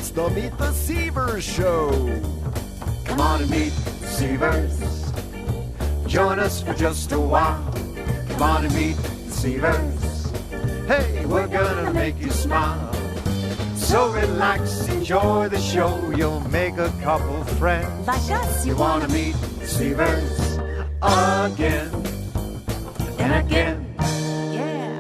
It's the Meet the Seavers Show. Come on and meet the Seavers. Join us for just a while. Come on and meet the Seavers. Hey, we're gonna make you smile. So relax, enjoy the show. You'll make a couple friends. Like us, You wanna meet the Seavers again and again. Yeah.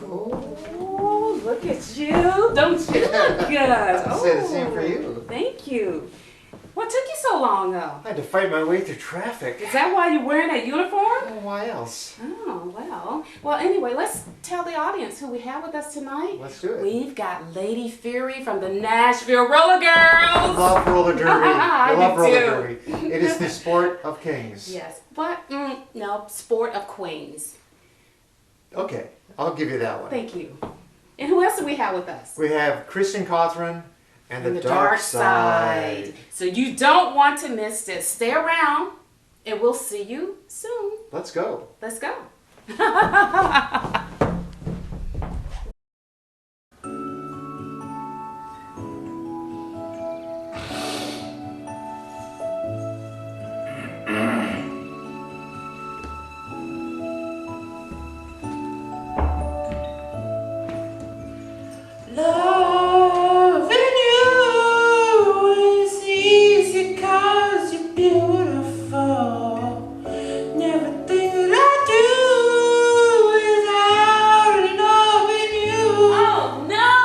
Oh, look at you. Don't you look good? I'll say the same for you. Thank you. What took you so long, though? I had to fight my way through traffic. Is that why you're wearing that uniform? Oh, why else? Oh, well. Well, anyway, let's tell the audience who we have with us tonight. Let's do it. We've got Lady Fury from the Nashville Roller Girls. I love roller derby. I I love do roller too. derby. It is the sport of kings. Yes, but no, sport of queens. Okay, I'll give you that one. Thank you. And who else do we have with us? We have Kristen Cawthron and the Dark Side. So you don't want to miss this. Stay around, and we'll see you soon. Let's go. Let's go. Loving you is easy 'cause you're beautiful. And everything that I do is out of loving you. Oh no!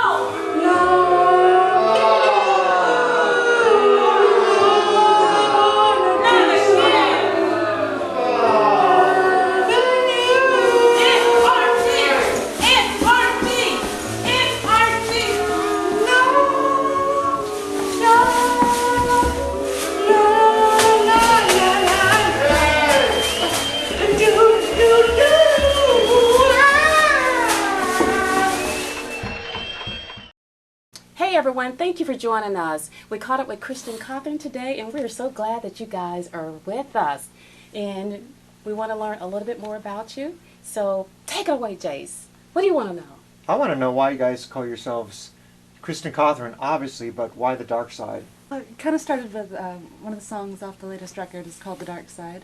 Hey everyone, thank you for joining us. We caught up with Kristen Cawthron today, and we're so glad that you guys are with us. And we want to learn a little bit more about you. So take it away, Jace. What do you want to know? I want to know why you guys call yourselves Kristen Cawthron, obviously, but why the Dark Side? Well, it kind of started with one of the songs off the latest record is called The Dark Side.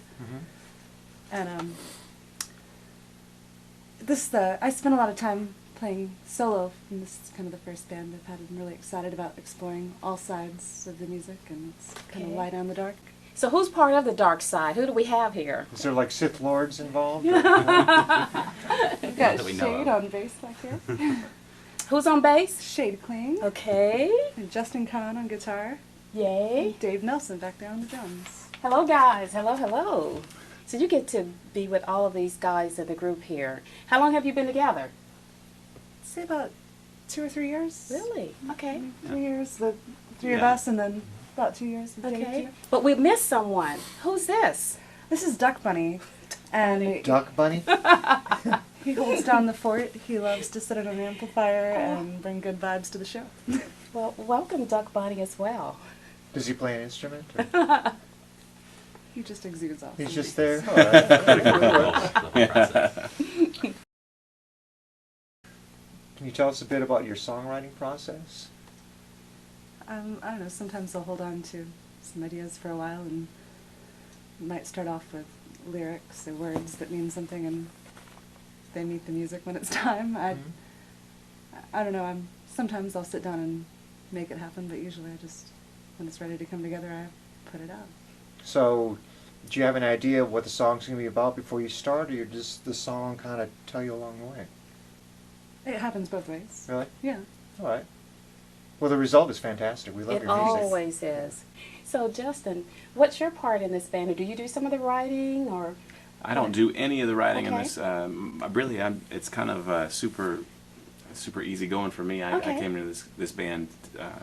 And I spent a lot of time playing solo, and this is kind of the first band I've had. I'm really excited about exploring all sides of the music, and it's kind of Okay. light on the dark. So who's part of the dark side? Who do we have here? Is there like Sith Lords involved? We've got that we know Shade of. on bass back here, Who's on bass? Shade Kling, Okay. and Justin Kahn on guitar, Yay. and Dave Nelson back there on the drums. Hello, guys. Hello, hello. So you get to be with all of these guys in the group here. How long have you been together? Say about 2 or 3 years. Really? Okay. 3 years, the three of Yeah. us, and then about 2 years with Dave Okay. too. But we missed someone. Who's this? This is Duck Bunny, and Duck Bunny? he holds down the fort. He loves to sit at an amplifier and bring good vibes to the show. Well, welcome Duck Bunny as well. Does he play an instrument? Or? He just exudes off. He's the just bass. there? All right. Can you tell us a bit about your songwriting process? I don't know, sometimes I'll hold on to some ideas for a while and might start off with lyrics or words that mean something, and they meet the music when it's time. I don't know, sometimes I'll sit down and make it happen, but usually I just, when it's ready to come together, I put it out. So, do you have an idea of what the song's going to be about before you start, or you just the song kind of tell you along the way? It happens both ways. Really? Yeah. All right. Well, the result is fantastic. We love It your music. always is. So, Justin, what's your part in this band? Or do you do some of the writing, or? I don't do any of the writing in Okay. this. It's kind of super easy going for me. I Okay. came into this band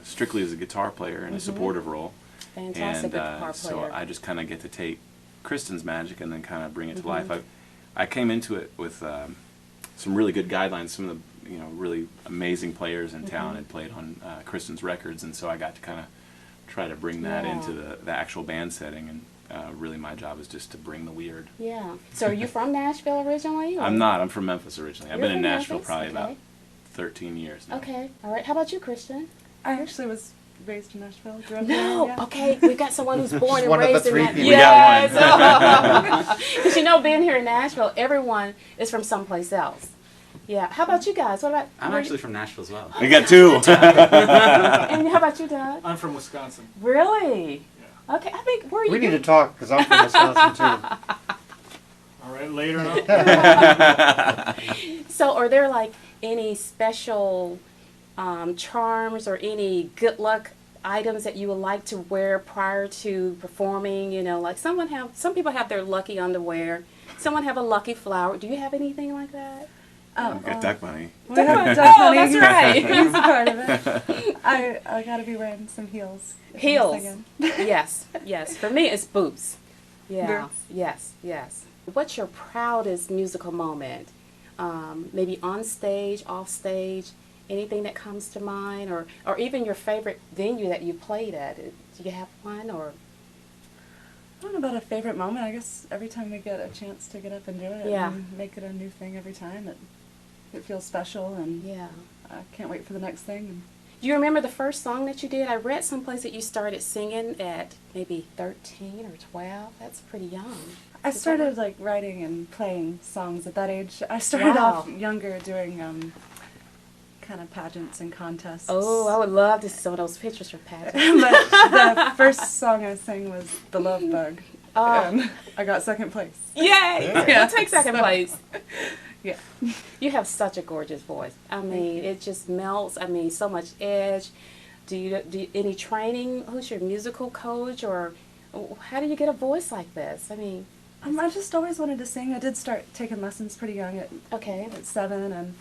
strictly as a guitar player in a supportive role. Fantastic And guitar so player. I just kind of get to take Kristen's magic and then kind of bring it to life. I came into it with some really good guidelines. Some of the really amazing players in town had played on Kristen's records, and so I got to kind of try to bring that Yeah. into the actual band setting. And really, my job is just to bring the weird. Yeah. So, are you from Nashville originally? or- I'm not. I'm from Memphis originally. I've You're been in from Nashville Memphis? probably Okay. about 13 years now. Okay. All right. How about you, Christian? I actually was raised in Nashville. Grew up No. there, yeah. Okay. We've got someone who's born and one of the raised in three that. people. We got Yes. Because you know, being here in Nashville, everyone is from someplace else. Yeah. How about you guys? What about? I'm where- actually from Nashville as well. We got two. And how about you, Doug? I'm from Wisconsin. Really? Okay. I think where are you? We need to talk because I'm from Wisconsin too. All right, later on. So, are there like any special charms or any good luck items that you would like to wear prior to performing? You know, like some people have their lucky underwear. Someone have a lucky flower. Do you have anything like that? Oh, Got Duck Bunny. we have Duck Oh, Bunny. that's right. He's a part of it. I gotta be wearing some heels. if I'm Heels. singing. Yes, yes. For me, it's boots. Yeah. Boots. Yes, yes. What's your proudest musical moment? Maybe on stage, off stage, anything that comes to mind, or even your favorite venue that you played at. Do you have one, or? I don't know about a favorite moment. I guess every time we get a chance to get up and do it Yeah. and make it a new thing every time, it feels special, and Yeah. I can't wait for the next thing. And Do you remember the first song that you did? I read someplace that you started singing at maybe 13 or 12. That's pretty young. I Is that started like writing and playing songs at that age. I started Wow. off younger doing kind of pageants and contests. Oh, I would love to see some of those pictures from pageants. But the first song I sang was The Love Bug. Oh. And I got second place. Yay! Yeah. We'll take second place. Yeah. You have such a gorgeous voice. I mean, it just melts. I mean, so much edge. Do you any training? Who's your musical coach, or how do you get a voice like this? I mean, I just always wanted to sing. I did start taking lessons pretty young okay. at 7 and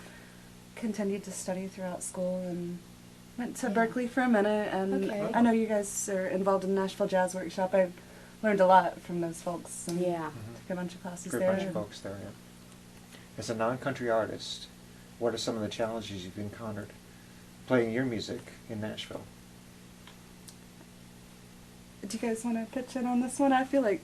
continued to study throughout school and went to Berkeley for a minute. And Okay. I know you guys are involved in the Nashville Jazz Workshop. I learned a lot from those folks. And Yeah. took a bunch of classes Great there. bunch of folks there, yeah. As a non-country artist, what are some of the challenges you've encountered playing your music in Nashville? Do you guys want to pitch in on this one? I feel like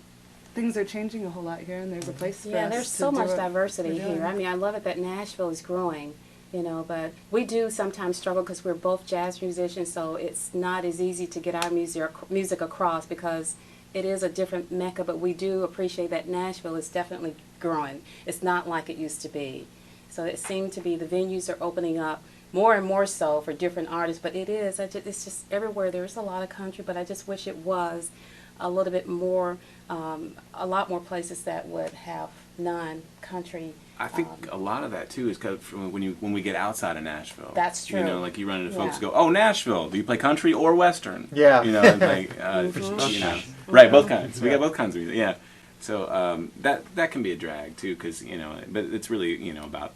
things are changing a whole lot here, and there's a place for Yeah, us there's to so do much what diversity we're doing. here. I mean, I love it that Nashville is growing, you know, but we do sometimes struggle because we're both jazz musicians, so it's not as easy to get our music across because it is a different mecca, but we do appreciate that Nashville is definitely growing. It's not like it used to be. So it seemed to be the venues are opening up more and more so for different artists, but it is, it's just everywhere. There's a lot of country, but I just wish it was a little bit more, a lot more places that would have non-country. I think a lot of that too is because when we get outside of Nashville. That's true. You know, like you run into folks Yeah. go, "Oh, Nashville. Do you play country or western?" Yeah. You know, and like you know, right, both kinds. We got both kinds of music. Yeah. So that can be a drag too, because you know, but it's really about.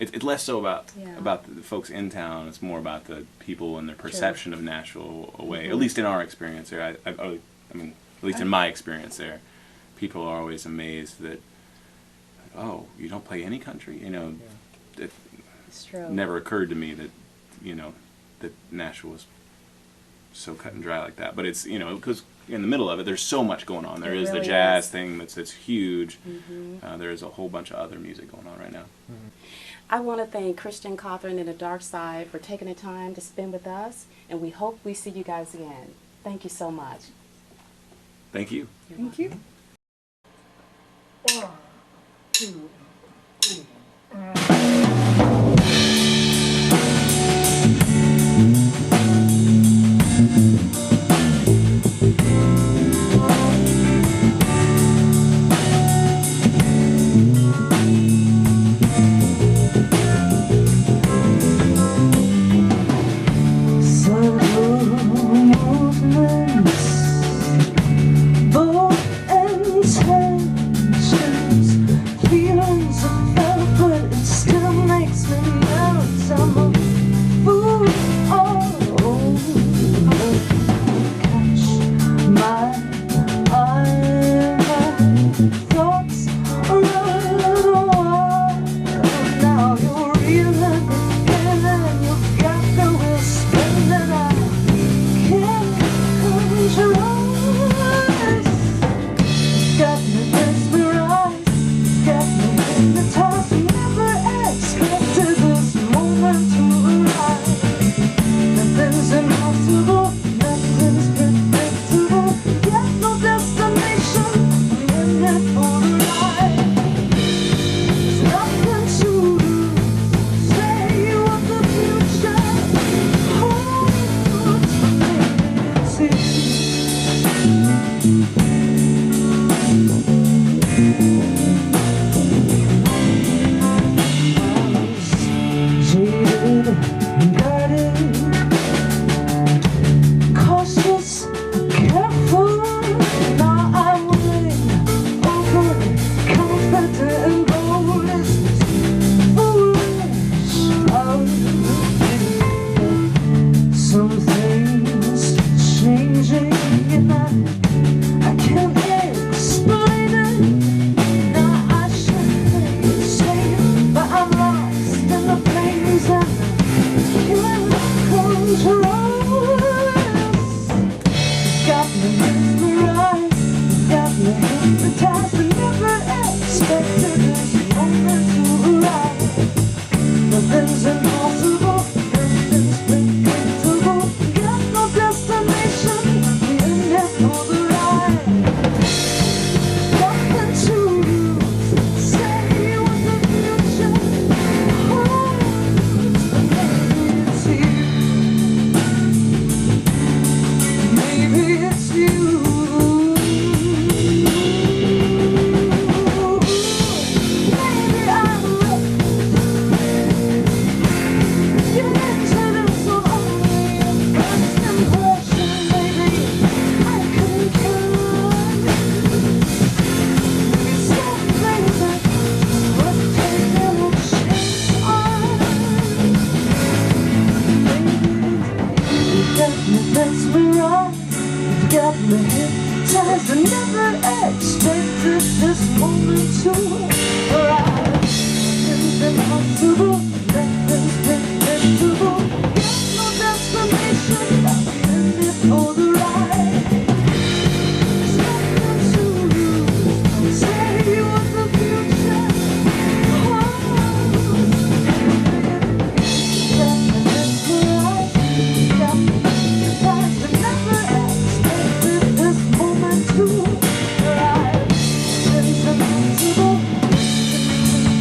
It's less so about Yeah. the folks in town. It's more about the people and their perception of Nashville away. At least in our experience there, I mean, at least in my experience there, people are always amazed that, oh, you don't play any country. You know, it It's true. never occurred to me that that Nashville was so cut and dry like that. But it's because in the middle of it, there's so much going on. There It is really the jazz is. thing that's huge. Mm-hmm. There is a whole bunch of other music going on right now. I want to thank Christian Cothran and the Dark Side for taking the time to spend with us, and we hope we see you guys again. Thank you so much. Thank you. Thank you. Both intentions, feelings of love, but it's invincible, invincible. There's no destination, in it for the ride. There's nothing to lose, don't say what the future holds. Expected this moment to arrive. It's invincible,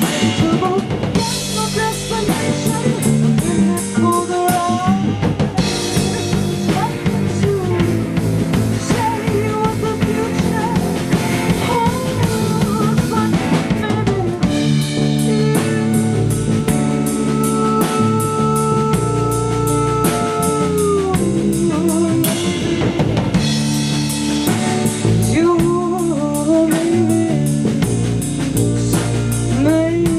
invincible. There's no destination, in it for the ride. Nothing to lose, say what the future holds, but you, maybe.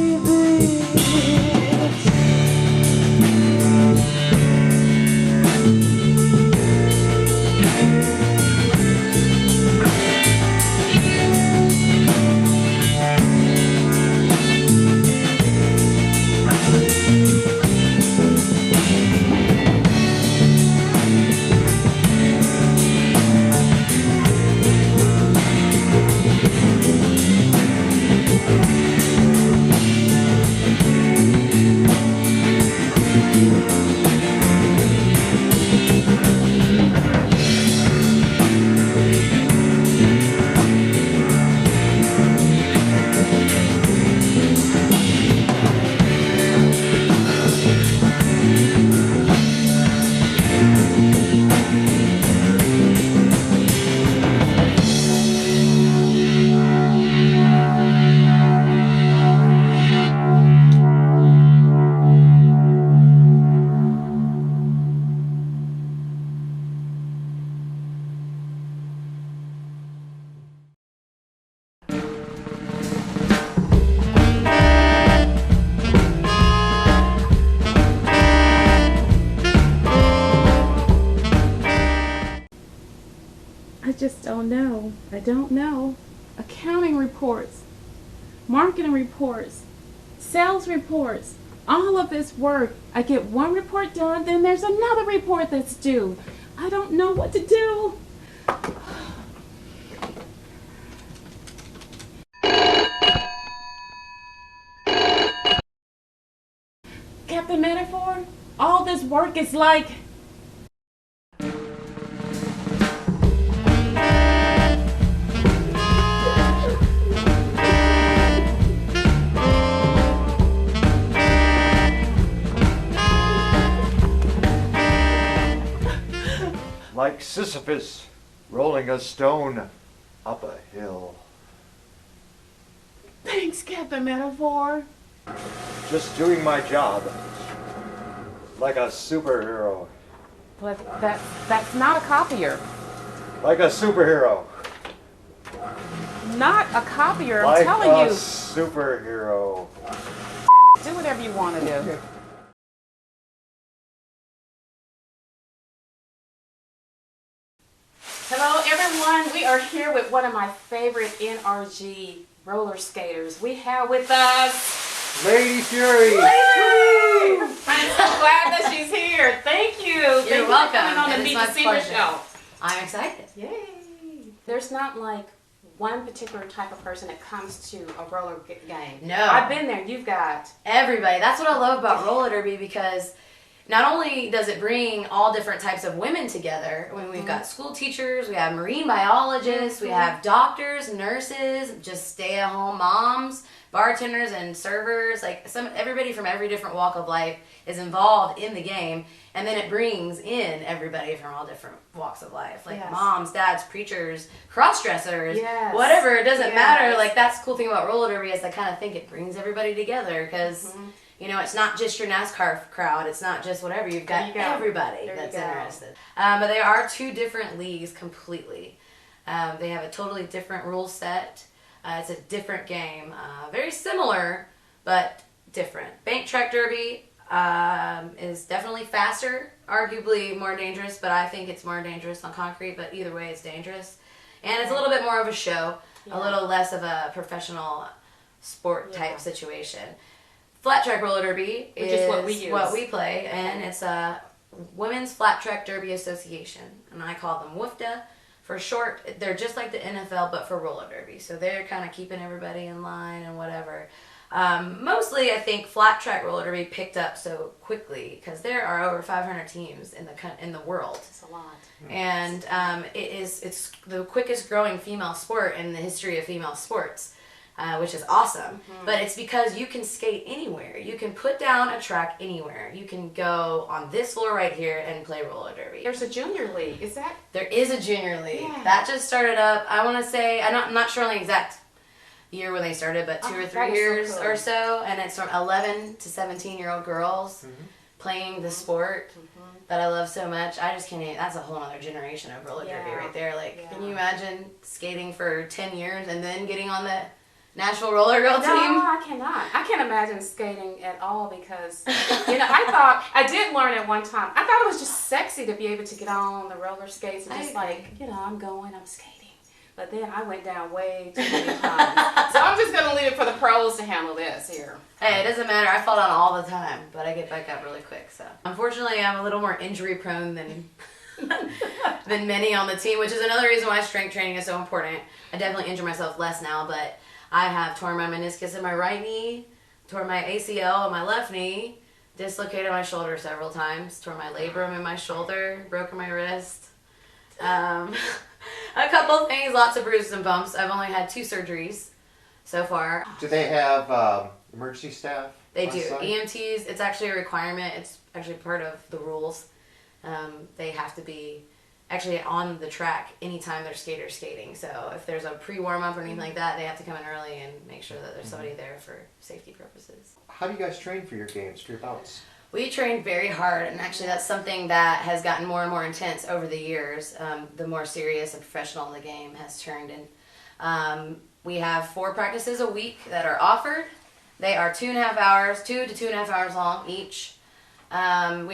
I just don't know. I don't know. Accounting reports, marketing reports, sales reports, all of this work. I get one report done, then there's another report that's due. I don't know what to do. Captain Metaphor, all this work is like... Like Sisyphus rolling a stone up a hill. Thanks, Captain Metaphor. Just doing my job. Like a superhero. But that's not a copier. Like a superhero. Not a copier, I'm Like telling a you. superhero. Do whatever you want to do. Hello everyone, we are here with one of my favorite NRG roller skaters. We have with us Lady Fury. Lady! I'm so glad that she's here. Thank you. Thank you welcome. for coming on the It is Meet my the Seavers pleasure. show. I'm excited. Yay! There's not like one particular type of person that comes to a roller game. No. I've been there. You've got... Everybody. That's what I love about roller derby, because not only does it bring all different types of women together, when we've got school teachers, we have marine biologists, we have doctors, nurses, just stay-at-home moms, bartenders and servers, like everybody from every different walk of life is involved in the game, and then it brings in everybody from all different walks of life, like Yes. moms, dads, preachers, cross-dressers, Yes. whatever, it doesn't Yes. matter. Like, that's the cool thing about roller derby, is I kind of think it brings everybody together, because you know, it's not just your NASCAR crowd, it's not just whatever, you've got There you go. everybody There you that's go. interested. But they are two different leagues completely. They have a totally different rule set. It's a different game. Very similar, but different. Bank Track Derby is definitely faster, arguably more dangerous, but I think it's more dangerous on concrete, but either way it's dangerous. And it's a little bit more of a show, Yeah. a little less of a professional sport type Yeah. situation. Flat track roller derby Which is what we use. what we play, and it's a Women's Flat Track Derby Association, and I call them WFDA for short. They're just like the NFL, but for roller derby. So they're kind of keeping everybody in line and whatever. Mostly, I think flat track roller derby picked up so quickly because there are over 500 teams in the world. It's a lot. And it's the quickest growing female sport in the history of female sports, which is awesome. But it's because you can skate anywhere. You can put down a track anywhere. You can go on this floor right here and play roller derby. There's a junior league. Is that? There is a junior league. Yeah. That just started up, I want to say, I'm not sure on the exact year when they started, but 2 or 3 that is so years cool. or so. And it's from 11 to 17-year-old girls playing the sport that I love so much. I just can't even, that's a whole other generation of roller derby Yeah. right there. Like, Yeah. can you imagine skating for 10 years and then getting on the National Roller Girl team? No, I cannot. I can't imagine skating at all because, I did learn at one time. I thought it was just sexy to be able to get on the roller skates and I just agree. I'm skating. But then I went down way too many times. So I'm just going to leave it for the pros to handle this here. Hey, it doesn't matter. I fall down all the time, but I get back up really quick. So unfortunately, I'm a little more injury prone than than many on the team, which is another reason why strength training is so important. I definitely injure myself less now, but I have torn my meniscus in my right knee, torn my ACL in my left knee, dislocated my shoulder several times, tore my labrum in my shoulder, broken my wrist. A couple things, lots of bruises and bumps. I've only had 2 surgeries so far. Do they have emergency staff? They on do. site? EMTs, it's actually a requirement. It's actually part of the rules. They have to be actually on the track anytime there's skaters skating. So if there's a pre-warm-up or anything like that, they have to come in early and make sure that there's somebody there for safety purposes. How do you guys train for your games, for your bouts? We train very hard, and actually that's something that has gotten more and more intense over the years. The more serious and professional the game has turned. And we have 4 practices a week that are offered. They are 2.5 hours, 2 to 2.5 hours long each. We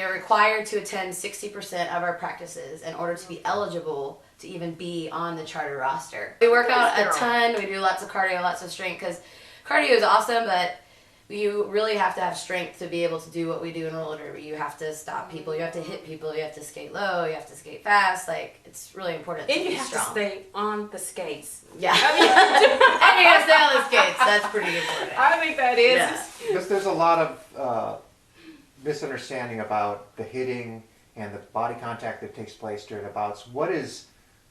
are required to attend 60% of our practices in order to be eligible to even be on the charter roster. We work out a ton. We do lots of cardio, lots of strength, because cardio is awesome, but you really have to have strength to be able to do what we do in roller derby. You have to stop people, you have to hit people, you have to skate low, you have to skate fast. Like, it's really important to And be you have strong. to stay on the skates. Yeah. And you have to stay on the skates. That's pretty important. I think that is. Yeah. Because there's a lot of misunderstanding about the hitting and the body contact that takes place during the bouts.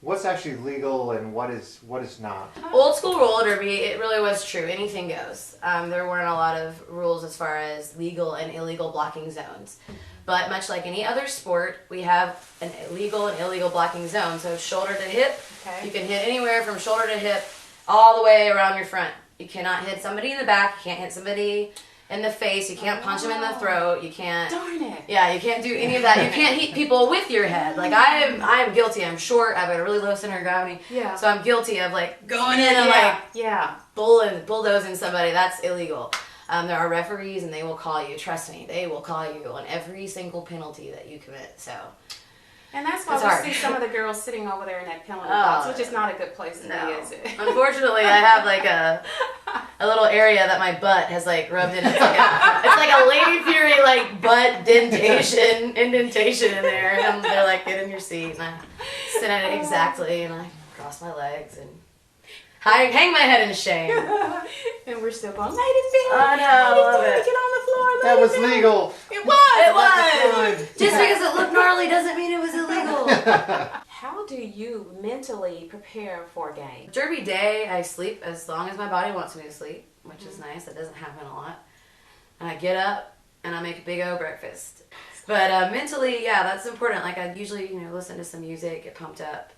What's actually legal and what is not? Old school roller derby, it really was true. Anything goes. There weren't a lot of rules as far as legal and illegal blocking zones. But much like any other sport, we have an legal and illegal blocking zone. So shoulder to hip, Okay. you can hit anywhere from shoulder to hip all the way around your front. You cannot hit somebody in the back. You can't hit somebody in the face. You can't punch them in the throat. You can't. Darn it. Yeah, you can't do any of that. You can't hit people with your head. Like I am guilty. I'm short. I have a really low center of gravity. Yeah. So I'm guilty of like going in and like Yeah. bulldozing somebody. That's illegal. There are referees and they will call you. Trust me, they will call you on every single penalty that you commit. So. And that's why It's we hard. see some of the girls sitting over there in that penalty Oh, box, which is not a good place to No. be, is it? Unfortunately, I have like a little area that my butt has like rubbed in. It's like a Lady Fury like butt indentation in there. And they're like, get in your seat, and I sit in it exactly, and I cross my legs and hang my head in shame. And we're still going, Lady Fury, I know, I love Lady Fury, it. get on the floor, Lady That was Fury." legal. It was. It was. Fine. Just because it looked gnarly doesn't mean it was illegal. How do you mentally prepare for a game? Derby day, I sleep as long as my body wants me to sleep, which is nice. That doesn't happen a lot. And I get up and I make a big old breakfast. But mentally, yeah, that's important. Like I usually, listen to some music, get pumped up,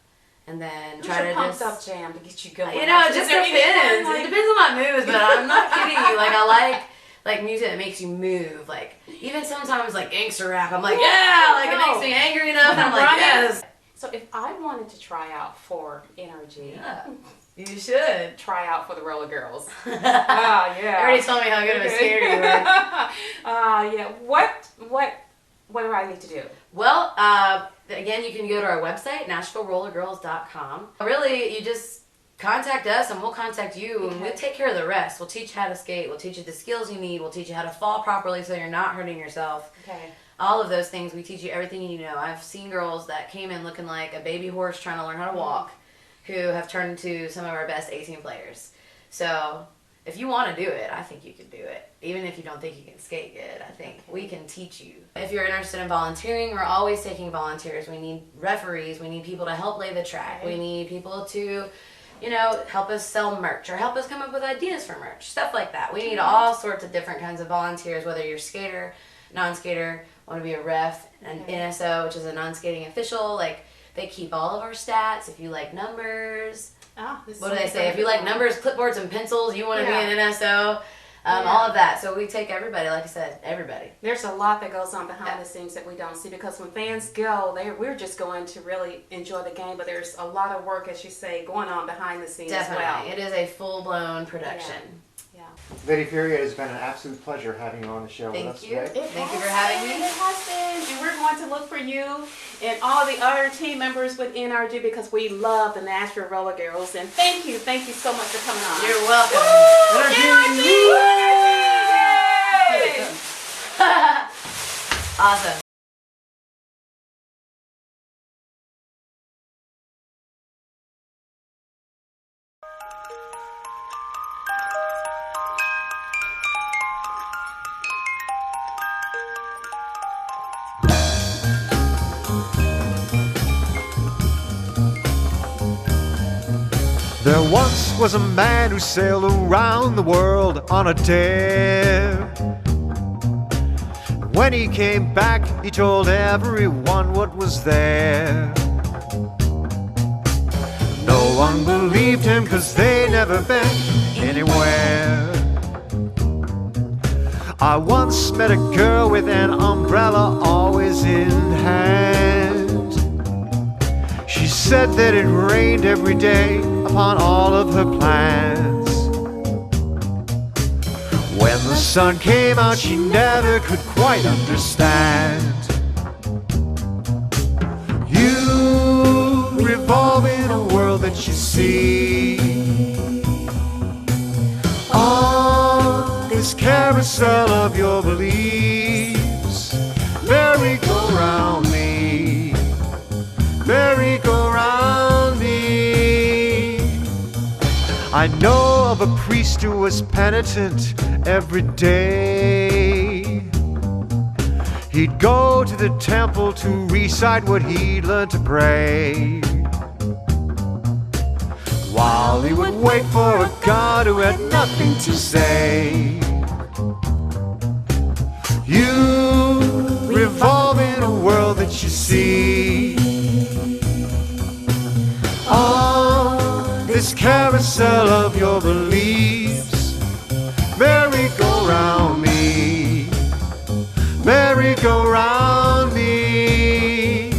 and then What's try your to pumped just. up jam to get you going? It just Is there depends. anything It depends on my moods, but I'm not kidding you. Like I like music that makes you move. Like even sometimes like gangster rap. I'm like, yeah, like it makes me angry enough. And I'm like, Right. yes. So if I wanted to try out for NRG, Yeah, you should. try out for the Roller Girls. You Yeah. already told me how good of a skater you were. Yeah. What do I need to do? Well, again, you can go to our website, NashvilleRollerGirls.com. Really, you just contact us and we'll contact you and we'll take care of the rest. We'll teach you how to skate. We'll teach you the skills you need. We'll teach you how to fall properly so you're not hurting yourself. Okay. All of those things, we teach you everything you need to know. I've seen girls that came in looking like a baby horse trying to learn how to walk who have turned into some of our best 18 players. So if you want to do it, I think you can do it. Even if you don't think you can skate good, I think we can teach you. If you're interested in volunteering, we're always taking volunteers. We need referees. We need people to help lay the track. We need people to, you know, help us sell merch or help us come up with ideas for merch, stuff like that. We need all sorts of different kinds of volunteers, whether you're a skater, non-skater, want to be a ref, an NSO, which is a non-skating official. Like, they keep all of our stats. If you like numbers, what do they say? If you like numbers, clipboards, and pencils, you want to be an NSO. All of that. So we take everybody, like I said, everybody. There's a lot that goes on behind the scenes that we don't see, because when fans go, we're just going to really enjoy the game, but there's a lot of work, as you say, going on behind the scenes Definitely. as well. It is a full-blown production. Yeah. Lady Fury, it has been an absolute pleasure having you on the show with us Thank you. today. Thank you for having me. It has been, and we're going to look for you and all the other team members with NRG, because we love the Nashville Roller Girls. And thank you so much for coming on. You're welcome. NRG! Awesome. There once was a man who sailed around the world on a dare. When he came back, he told everyone what was there. No one believed him, 'cause they never been anywhere. I once met a girl with an umbrella always in hand. She said that it rained every day upon all of her plans. When the sun came out, she never could quite understand. You revolve in a world that you see. On this carousel of your beliefs, merry-go-round me, merry-go-round me. I know of a priest who was penitent every day. He'd go to the temple to recite what he'd learned to pray, while he would wait for a God who had nothing to say. You revolve in a world that you see. On this carousel of your beliefs, merry-go-round me, merry-go-round me.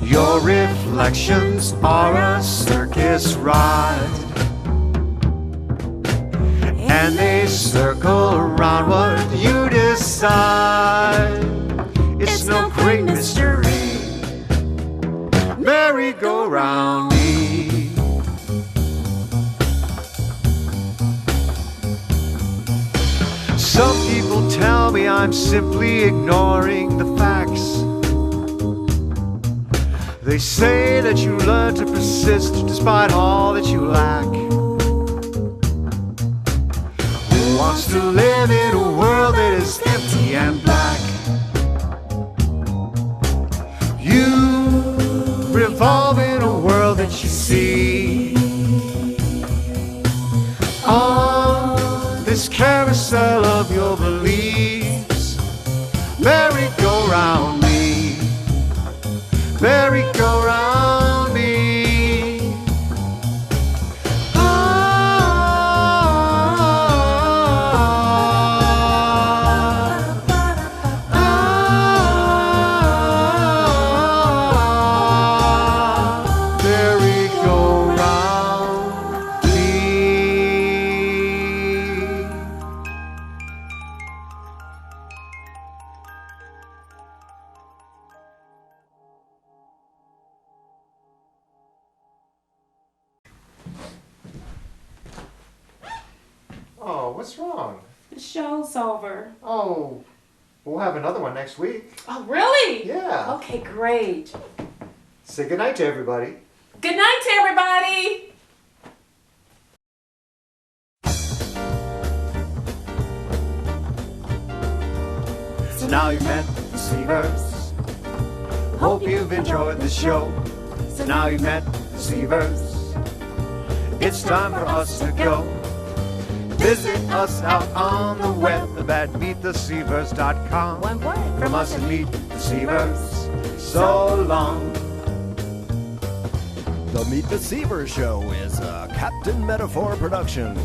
Your reflections are a circus ride, and they circle around what you decide. It's no great mystery, merry-go-round me. Some people tell me I'm simply ignoring the facts. They say that you learn to persist despite all that you lack. Who wants to live in a world that is empty and black? You revolve in a world that you see. On this carousel of your beliefs, merry-go-round me, merry-go-round me. Merry-go-round me. what's wrong? The show's over. Oh, we'll have another one next week. Oh, really? Yeah. Okay, great. Say goodnight to everybody. Good night to everybody. So now you've met the Seavers. Hope you've enjoyed the show. So now you've met the Seavers. It's time for us to go. Visit us out on the web at MeettheSeavers.com. One word From us and Meet the Seavers. So long. The Meet the Seavers Show is a Captain Metaphor production.